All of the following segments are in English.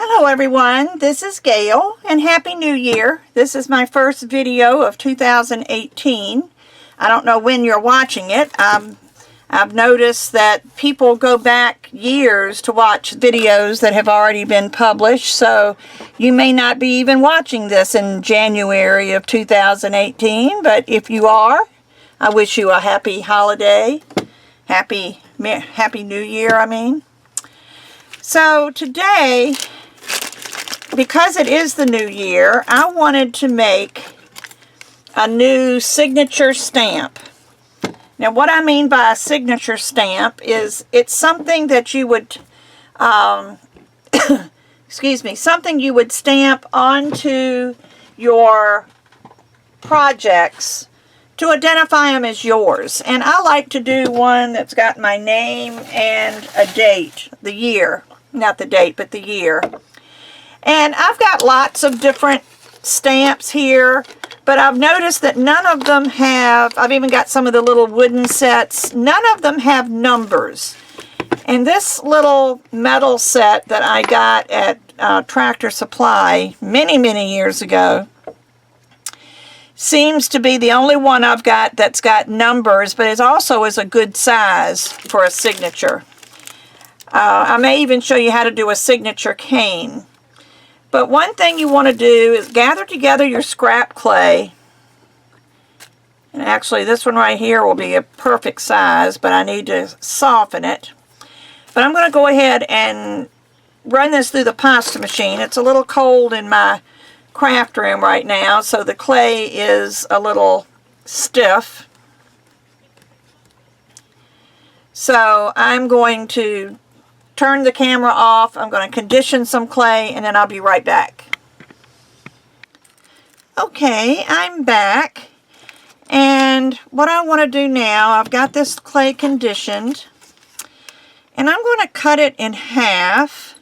Hello everyone, this is Gayle and Happy New Year. This is my first video of 2018. I don't know when you're watching it. I've noticed that people go back years to watch videos that have already been published, so you may not be even watching this in January of 2018, but if you are, I wish you a happy holiday. Happy New Year, I mean. So today, because it is the new year, I wanted to make a new signature stamp. Now, what I mean by a signature stamp is it's something that you would, something you would stamp onto your projects to identify them as yours. And I like to do one that's got my name and a date, the year, not the date, but the year. And I've got lots of different stamps here, but I've noticed that none of them have, I've even got some of the little wooden sets, none of them have numbers. And this little metal set that I got at Tractor Supply many years ago seems to be the only one I've got that's got numbers, but it also is a good size for a signature. I may even show you how to do a signature cane. But one thing you want to do is gather together your scrap clay. And actually this one right here will be a perfect size, but I need to soften it. But I'm going to go ahead and run this through the pasta machine. It's a little cold in my craft room right now, so the clay is a little stiff. So I'm going to turn the camera off. I'm going to condition some clay and then I'll be right back. Okay, I'm back. And what I want to do now, I've got this clay conditioned. And I'm going to cut it in half.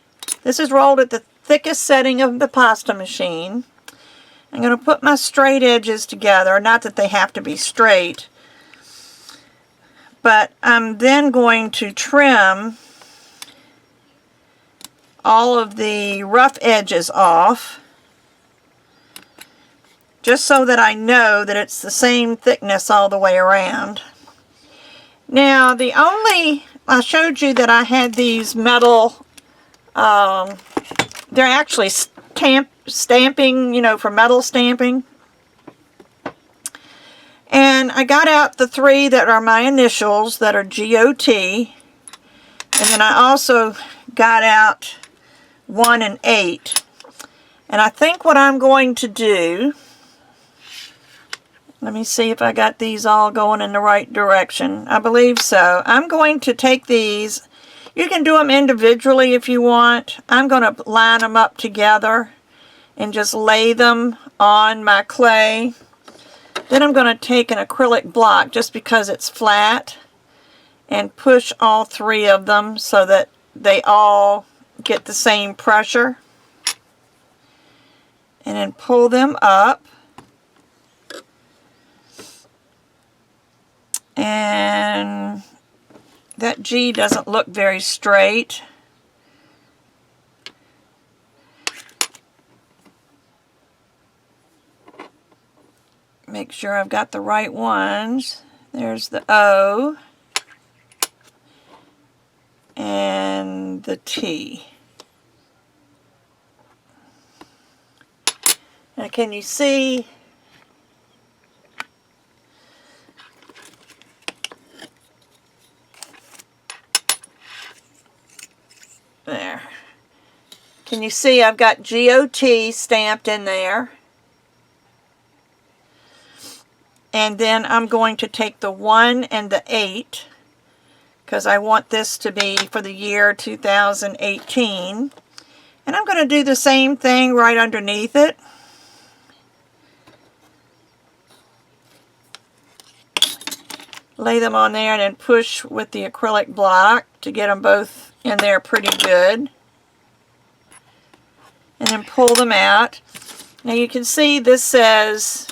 This is rolled at the thickest setting of the pasta machine. I'm going to put my straight edges together. Not that they have to be straight. But I'm then going to trim all of the rough edges off, just so that I know that it's the same thickness all the way around. Now, I showed you that I had these metal, they're actually stamping, you know, for metal stamping. And I got out the three that are my initials, that are GOT. And then I also got out 1 and 8. And I think what I'm going to do, let me see if I got these all going in the right direction. I believe so. I'm going to take these. You can do them individually if you want. I'm going to line them up together and just lay them on my clay. Then I'm going to take an acrylic block, just because it's flat, and push all three of them so that they all get the same pressure. And then pull them up. And that G doesn't look very straight. Make sure I've got the right ones. There's the O and the T. Now, can you see? There. Can you see I've got GOT stamped in there? And then I'm going to take the 1 and the 8, because I want this to be for the year 2018. And I'm going to do the same thing right underneath it. Lay them on there and then push with the acrylic block to get them both in there pretty good. And then pull them out. Now you can see this says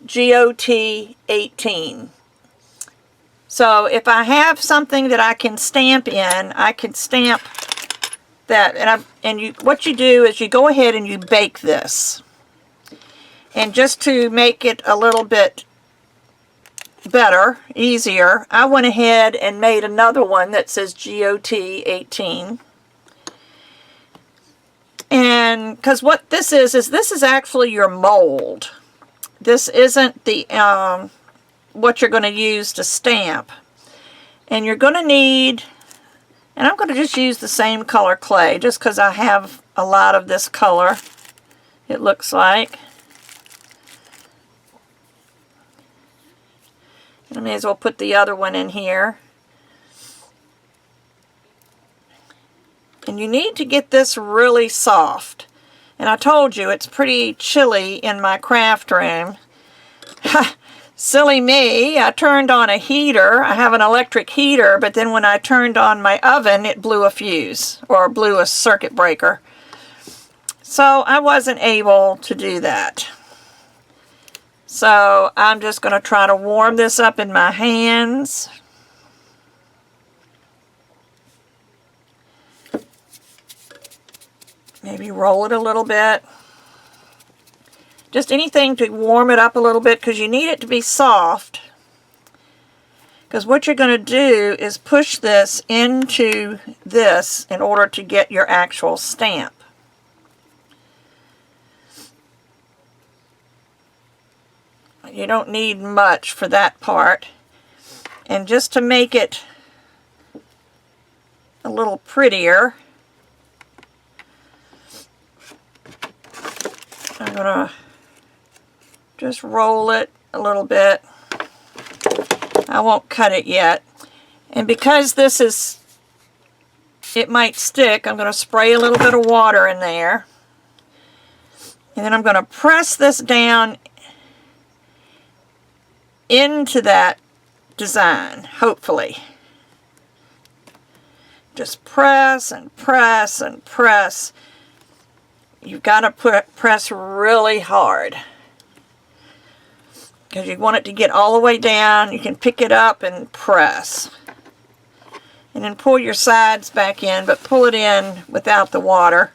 GOT 18. So if I have something that I can stamp in, I can stamp that, what you do is you go ahead and you bake this. And just to make it a little bit better, easier, I went ahead and made another one that says GOT 18. And because what this is this is actually your mold. This isn't the what you're going to use to stamp. And you're going to need, and I'm going to just use the same color clay just because I have a lot of this color, it looks like. I may as well put the other one in here. And you need to get this really soft. And I told you it's pretty chilly in my craft room. Silly me, I turned on a heater. I have an electric heater, but then when I turned on my oven, it blew a fuse or blew a circuit breaker. So I wasn't able to do that. So I'm just going to try to warm this up in my hands. Maybe roll it a little bit. Just anything to warm it up a little bit because you need it to be soft. Because what you're going to do is push this into this in order to get your actual stamp. You don't need much for that part. And just to make it a little prettier, I'm going to just roll it a little bit. I won't cut it yet. And because this is, it might stick, I'm going to spray a little bit of water in there. And then I'm going to press this down into that design, hopefully. Just press and press and press. You've got to press really hard because you want it to get all the way down. You can pick it up and press. And then pull your sides back in, but pull it in without the water.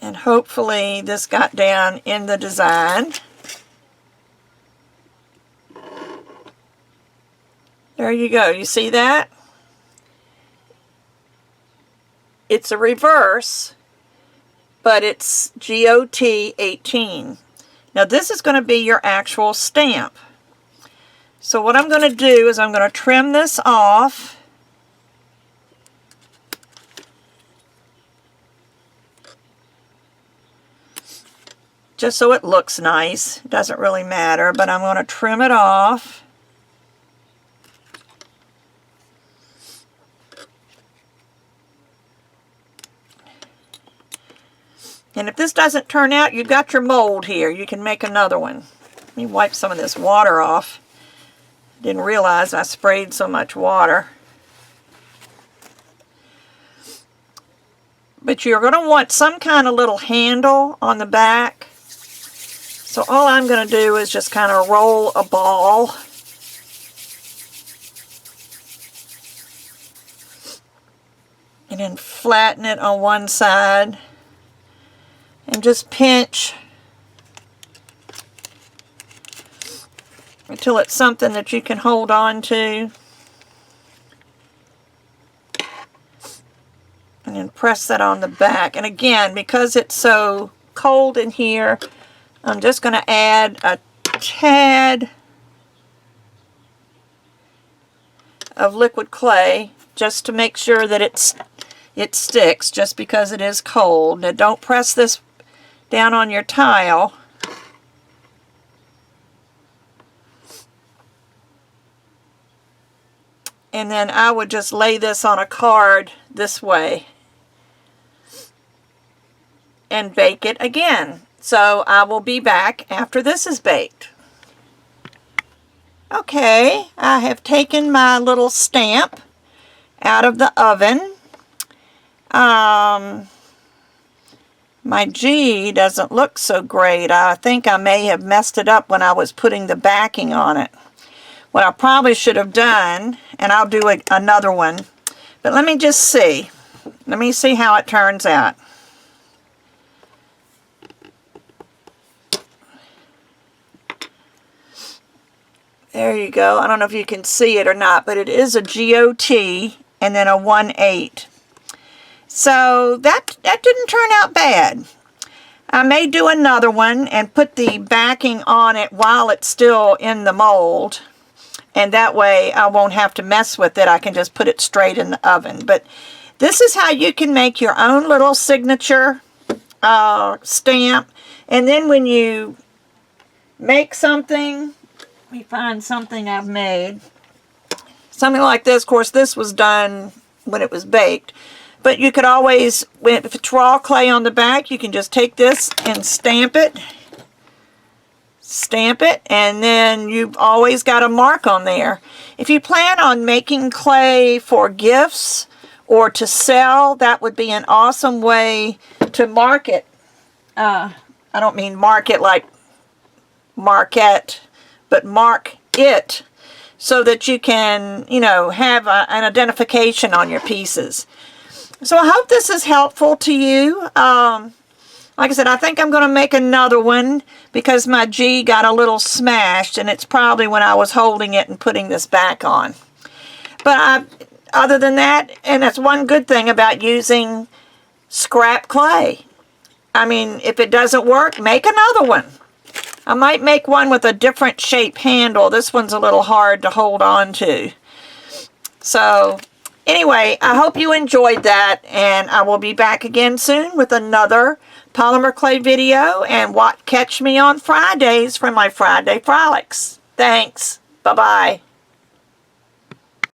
And hopefully this got down in the design. There you go. You see that? It's a reverse, but it's GOT 18. Now this is going to be your actual stamp. So what I'm going to do is I'm going to trim this off. Just so it looks nice. It doesn't really matter, but I'm going to trim it off. And if this doesn't turn out, you've got your mold here. You can make another one. Let me wipe some of this water off. Didn't realize I sprayed so much water. But you're going to want some kind of little handle on the back. So all I'm going to do is just kind of roll a ball. And then flatten it on one side. And just pinch until it's something that you can hold on to. And then press that on the back. And again, because it's so cold in here, I'm just going to add a tad of liquid clay just to make sure that it sticks, just because it is cold. Now don't press this down on your tile. And then I would just lay this on a card this way and bake it again. So I will be back after this is baked. Okay, I have taken my little stamp out of the oven. my G doesn't look so great. I think I may have messed it up when I was putting the backing on it. What I probably should have done, and I'll do another one, but let me just see. Let me see how it turns out. There you go. I don't know if you can see it or not, but it is a GOT and then a 1/8. So that didn't turn out bad. I may do another one and put the backing on it while it's still in the mold. And that way I won't have to mess with it. I can just put it straight in the oven. But this is how you can make your own little signature stamp. And then when you make something, let me find something I've made. Something like this. Of course, this was done when it was baked. But you could always, if it's raw clay on the back, you can just take this and stamp it. Stamp it, and then you've always got a mark on there. If you plan on making clay for gifts or to sell, that would be an awesome way to mark it. I don't mean mark it like market, but mark it so that you can, you know, have an identification on your pieces. So I hope this is helpful to you. Like I said, I think I'm going to make another one because my G got a little smashed, and it's probably when I was holding it and putting this back on. But other than that, and that's one good thing about using scrap clay. I mean, if it doesn't work, make another one. I might make one with a different shape handle. This one's a little hard to hold on to. So anyway, I hope you enjoyed that, and I will be back again soon with another polymer clay video, and catch me on Fridays for my Friday Frolics. Thanks. Bye-bye.